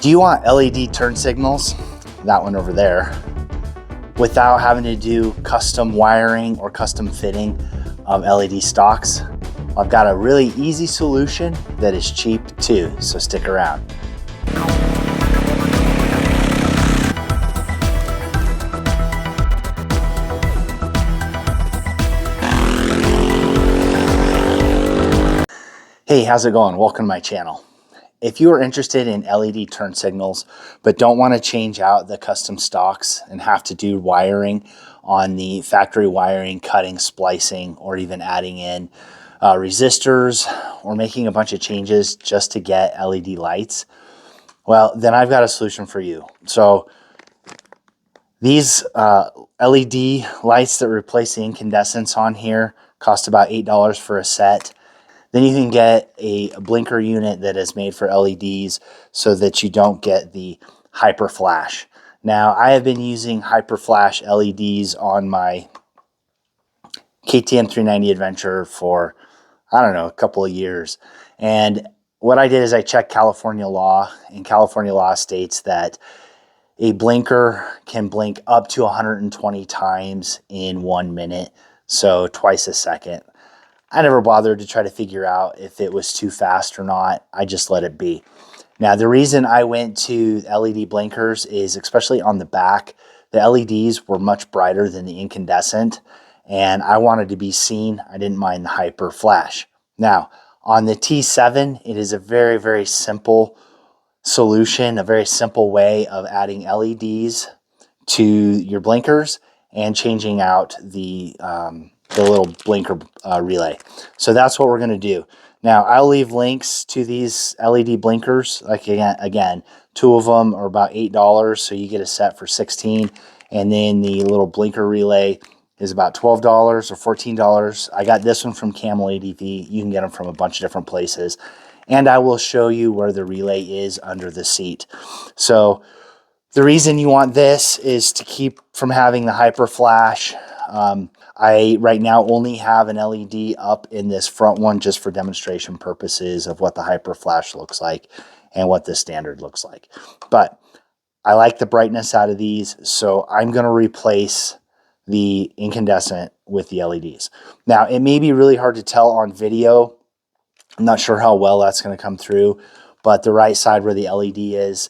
Do you want LED turn signals, that one over there, without having to do custom wiring or custom fitting of LED stocks? I've got a really easy solution that is cheap too, so stick around. Hey, how's it going? Welcome to my channel. If you are interested in LED turn signals, but don't want to change out the custom stocks and have to do wiring on the factory wiring, cutting, splicing, or even adding in resistors or making a bunch of changes just to get LED lights, well, then I've got a solution for you. So these LED lights that replace the incandescents on here cost about $8 for a set. Then you can get a blinker unit that is made for LEDs so that you don't get the hyper flash. Now, I have been using hyper flash LEDs on my KTM 390 Adventure for, I don't know, a couple of years. And what I did is I checked California law, and California law states that a blinker can blink up to 120 times in 1 minute, so twice a second. I never bothered to try to figure out if it was too fast or not. I just let it be. Now, the reason I went to LED blinkers is, especially on the back, the LEDs were much brighter than the incandescent, and I wanted to be seen. I didn't mind the hyper flash. Now, on the T7, it is a very, very simple solution, a very simple way of adding LEDs to your blinkers and changing out the little blinker relay. So that's what we're going to do. Now, I'll leave links to these LED blinkers. Like again, two of them are about $8, so you get a set for $16. And then the little blinker relay is about $12 or $14. I got this one from Camel ADV. You can get them from a bunch of different places. And I will show you where the relay is under the seat. So the reason you want this is to keep from having the hyper flash. I right now only have an LED up in this front one just for demonstration purposes of what the hyper flash looks like and what the standard looks like. But I like the brightness out of these, so I'm going to replace the incandescent with the LEDs. Now, it may be really hard to tell on video. I'm not sure how well that's going to come through, but the right side where the LED is,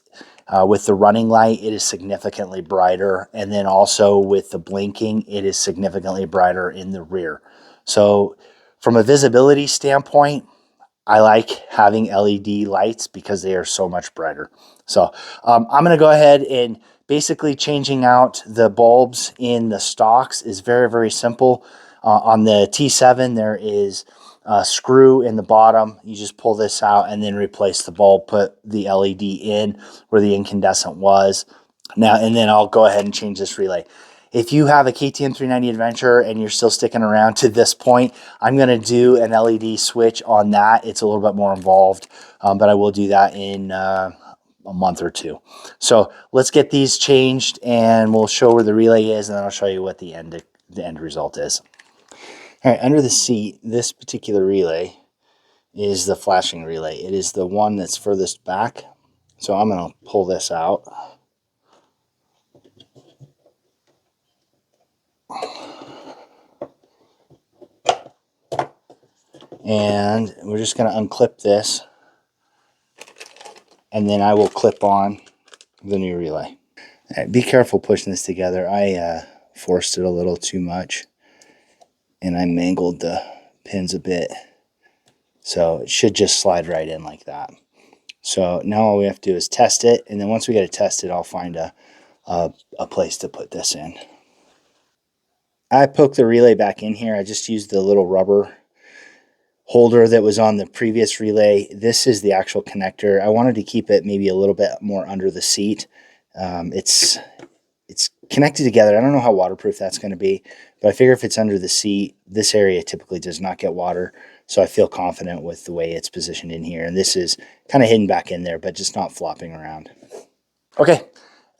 with the running light, it is significantly brighter. And then also with the blinking, it is significantly brighter in the rear. So from a visibility standpoint, I like having LED lights because they are so much brighter. So I'm going to go ahead and basically changing out the bulbs in the stocks is very, very simple. On the T7, there is a screw in the bottom. You just pull this out and then replace the bulb, put the LED in where the incandescent was. Now, and then I'll go ahead and change this relay. If you have a KTM 390 Adventure and you're still sticking around to this point, I'm going to do an LED switch on that. It's a little bit more involved, but I will do that in a month or two. So let's get these changed and we'll show where the relay is, and then I'll show you what the end result is. All right, under the seat, this particular relay is the flashing relay. It is the one that's furthest back. So I'm going to pull this out. And we're just going to unclip this. And then I will clip on the new relay. All right, be careful pushing this together. I forced it a little too much, and I mangled the pins a bit. So it should just slide right in like that. So now all we have to do is test it, and then once we get it tested, I'll find a place to put this in. I poked the relay back in here. I just used the little rubber holder that was on the previous relay. This is the actual connector. I wanted to keep it maybe a little bit more under the seat. It's connected together. I don't know how waterproof that's going to be, but I figure if it's under the seat, this area typically does not get water, so I feel confident with the way it's positioned in here. And this is kind of hidden back in there, but just not flopping around. Okay,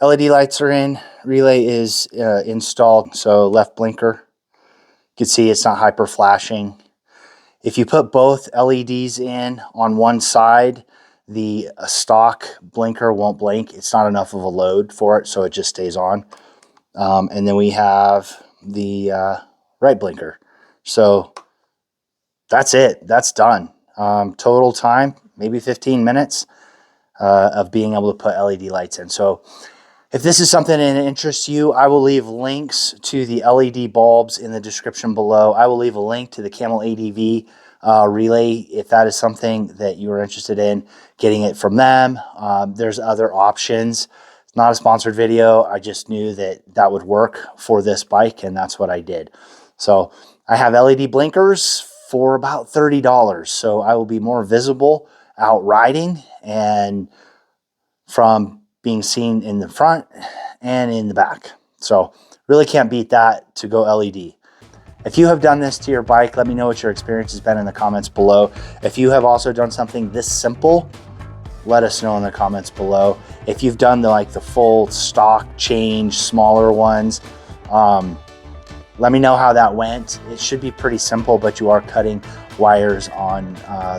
LED lights are in. Relay is installed, so left blinker. You can see it's not hyper flashing. If you put both LEDs in on one side, The stock blinker won't blink. It's not enough of a load for it, so it just stays on. And then we have the right blinker. So that's it. That's done. Total time, maybe 15 minutes of being able to put LED lights in. So if this is something that interests you, I will leave links to the LED bulbs in the description below. I will leave a link to the Camel ADV relay if that is something that you are interested in getting it from them. There's other options. It's not a sponsored video. I just knew that that would work for this bike, and that's what I did. So I have LED blinkers for about $30. So I will be more visible out riding and from being seen in the front and in the back. So really can't beat that to go LED. If you have done this to your bike, let me know what your experience has been in the comments below. If you have also done something this simple, let us know in the comments below. If you've done the full stock change, smaller ones, let me know how that went. It should be pretty simple, but you are cutting wires on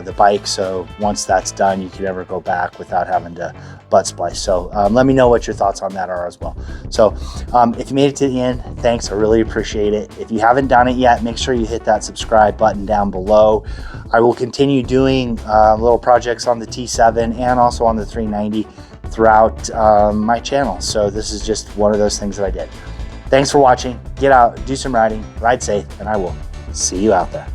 the bike. So once that's done, you can never go back without having to butt splice. So let me know what your thoughts on that are as well. So if you made it to the end, thanks. I really appreciate it. If you haven't done it yet, make sure you hit that subscribe button down below. I will continue doing little projects on the T7 and also on the 390 throughout my channel. So this is just one of those things that I did. Thanks for watching. Get out, do some riding, ride safe, and I will see you out there.